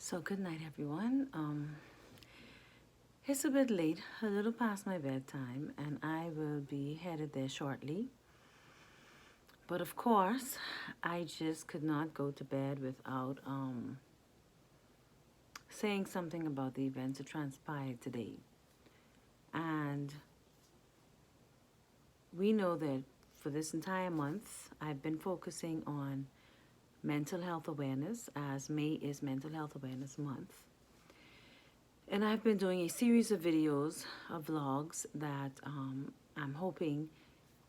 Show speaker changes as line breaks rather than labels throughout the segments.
So good night, everyone. It's a bit late, a little past my bedtime, and I will be headed there shortly. But of course, I just could not go to bed without saying something about the events that transpired today. And we know that for this entire month, I've been focusing on mental health awareness, as May is Mental Health Awareness Month. And I've been doing a series of videos, of vlogs that I'm hoping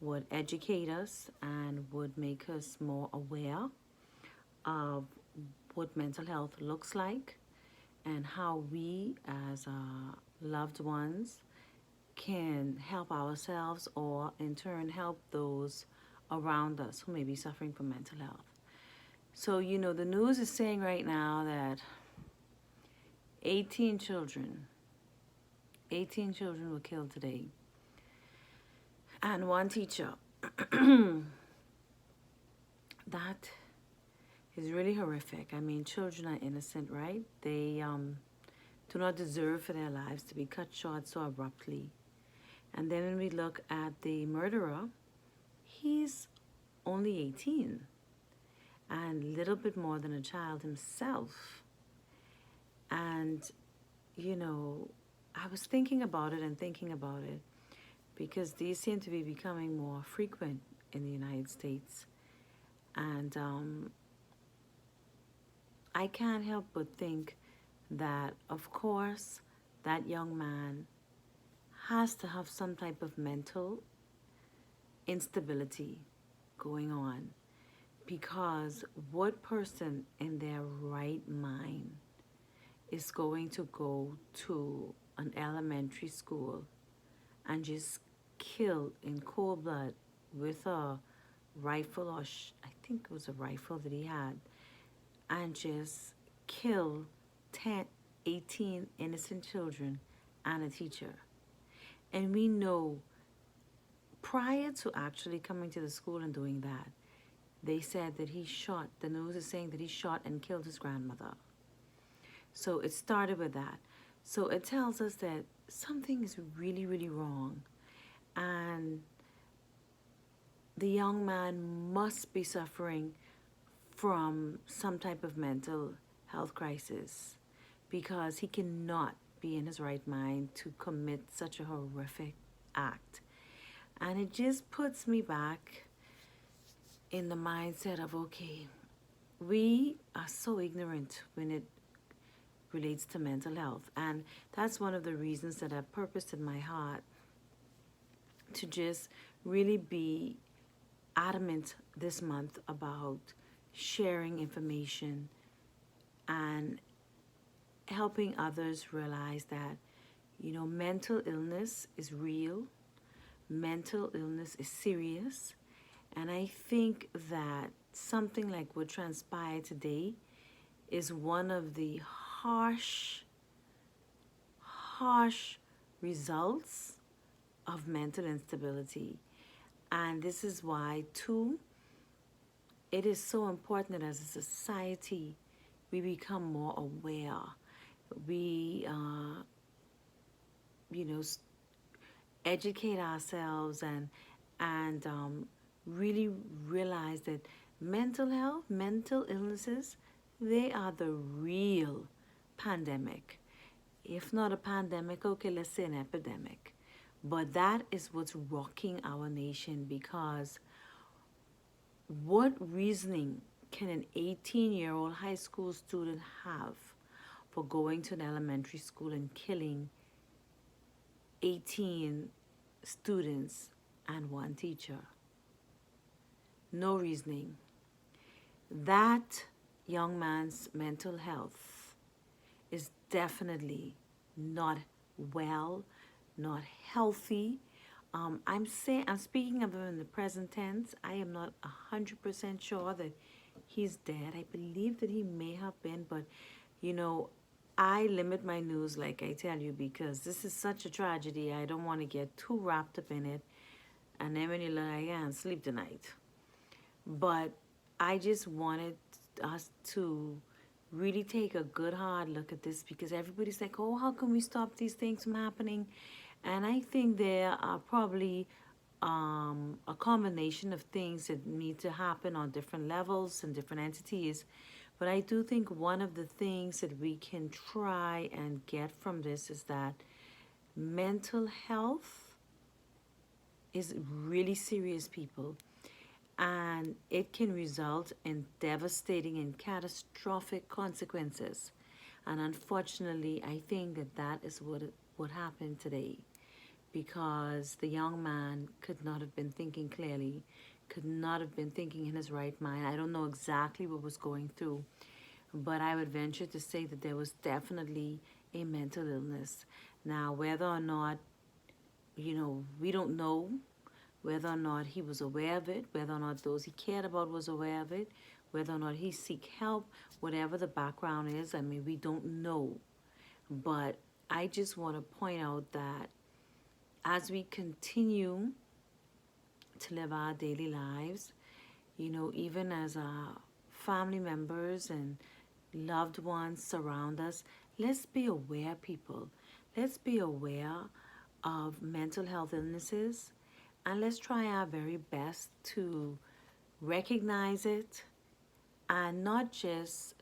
would educate us and would make us more aware of what mental health looks like and how we as loved ones can help ourselves or in turn help those around us who may be suffering from mental health. So, the news is saying right now that 18 children 18 children were killed today, and one teacher. That is really horrific. I mean, children are innocent, right? They do not deserve for their lives to be cut short so abruptly. And then when we look at the murderer, he's only 18 and a little bit more than a child himself. And, I was thinking about it because these seem to be becoming more frequent in the United States. And I can't help but think that, of course, that young man has to have some type of mental instability going on, because what person in their right mind is going to go to an elementary school and just kill in cold blood with a rifle, or I think it was a rifle that he had, and just kill 10, 18 innocent children and a teacher? And we know prior to actually coming to the school and doing that, they said that the news is saying that he shot and killed his grandmother. So it started with that. So it tells us that something is really, really wrong. And the young man must be suffering from some type of mental health crisis, because he cannot be in his right mind to commit such a horrific act. And it just puts me back in the mindset of, okay, we are so ignorant when it relates to mental health. And that's one of the reasons that I've purposed in my heart to just really be adamant this month about sharing information and helping others realize that, mental illness is real, mental illness is serious. And I think that something like what transpired today is one of the harsh results of mental instability. And this is why, too, it is so important that as a society, we become more aware. We, educate ourselves and really realize that mental health, mental illnesses, they are the real pandemic. If not a pandemic, okay, let's say an epidemic. But that is what's rocking our nation, because what reasoning can an 18-year-old high school student have for going to an elementary school and killing 18 students and one teacher? No reasoning. That young man's mental health is definitely not well, not healthy. I'm speaking of him in the present tense. I am not 100% sure that he's dead. I believe that he may have been, but I limit my news, like I tell you, because this is such a tragedy. I don't want to get too wrapped up in it, and then when you look, I can't sleep tonight. But I just wanted us to really take a good hard look at this, because everybody's like, oh, how can we stop these things from happening? And I think there are probably a combination of things that need to happen on different levels and different entities. But I do think one of the things that we can try and get from this is that mental health is really serious, people. And it can result in devastating and catastrophic consequences. And unfortunately, I think that that is what happened today, because the young man could not have been thinking clearly, could not have been thinking in his right mind. I don't know exactly what was going through, but I would venture to say that there was definitely a mental illness. Now, whether or not, we don't know whether or not he was aware of it, whether or not those he cared about was aware of it, whether or not he seek help, whatever the background is. I mean, we don't know. But I just want to point out that as we continue to live our daily lives, even as our family members and loved ones surround us, let's be aware, people. Let's be aware of mental health illnesses, and let's try our very best to recognize it and not just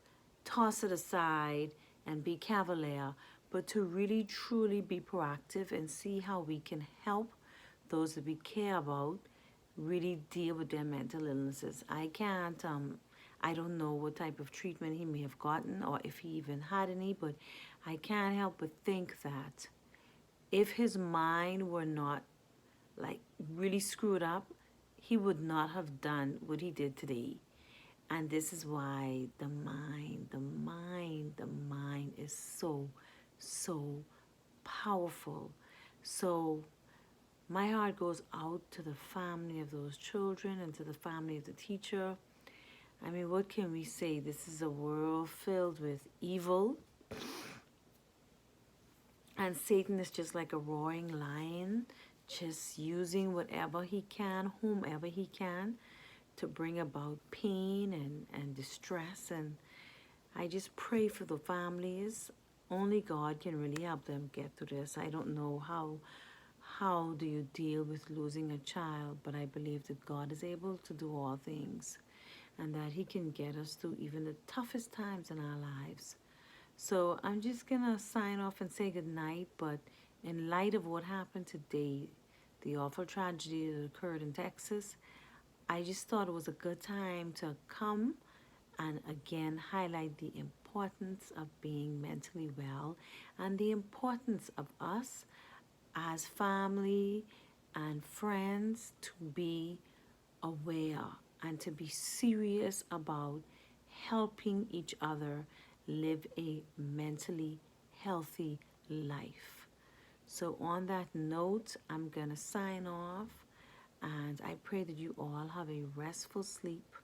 toss it aside and be cavalier, but to really truly be proactive and see how we can help those that we care about really deal with their mental illnesses. I don't know what type of treatment he may have gotten or if he even had any, but I can't help but think that if his mind were not like really screwed up, he would not have done what he did today. And this is why the mind is so, so powerful. So my heart goes out to the family of those children and to the family of the teacher. I mean, what can we say? This is a world filled with evil. And Satan is just like a roaring lion, just using whatever he can, whomever he can, to bring about pain and distress. And I just pray for the families. Only God can really help them get through this. I don't know how do you deal with losing a child, but I believe that God is able to do all things and that he can get us through even the toughest times in our lives. So I'm just going to sign off and say good night, but in light of what happened today, the awful tragedy that occurred in Texas, I just thought it was a good time to come and again highlight the importance of being mentally well and the importance of us as family and friends to be aware and to be serious about helping each other live a mentally healthy life. So on that note, I'm going to sign off, and I pray that you all have a restful sleep,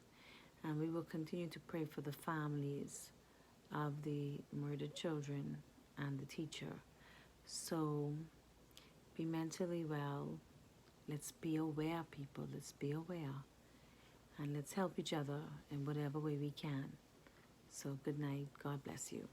and we will continue to pray for the families of the murdered children and the teacher. So be mentally well. Let's be aware, people. Let's be aware. And let's help each other in whatever way we can. So good night. God bless you.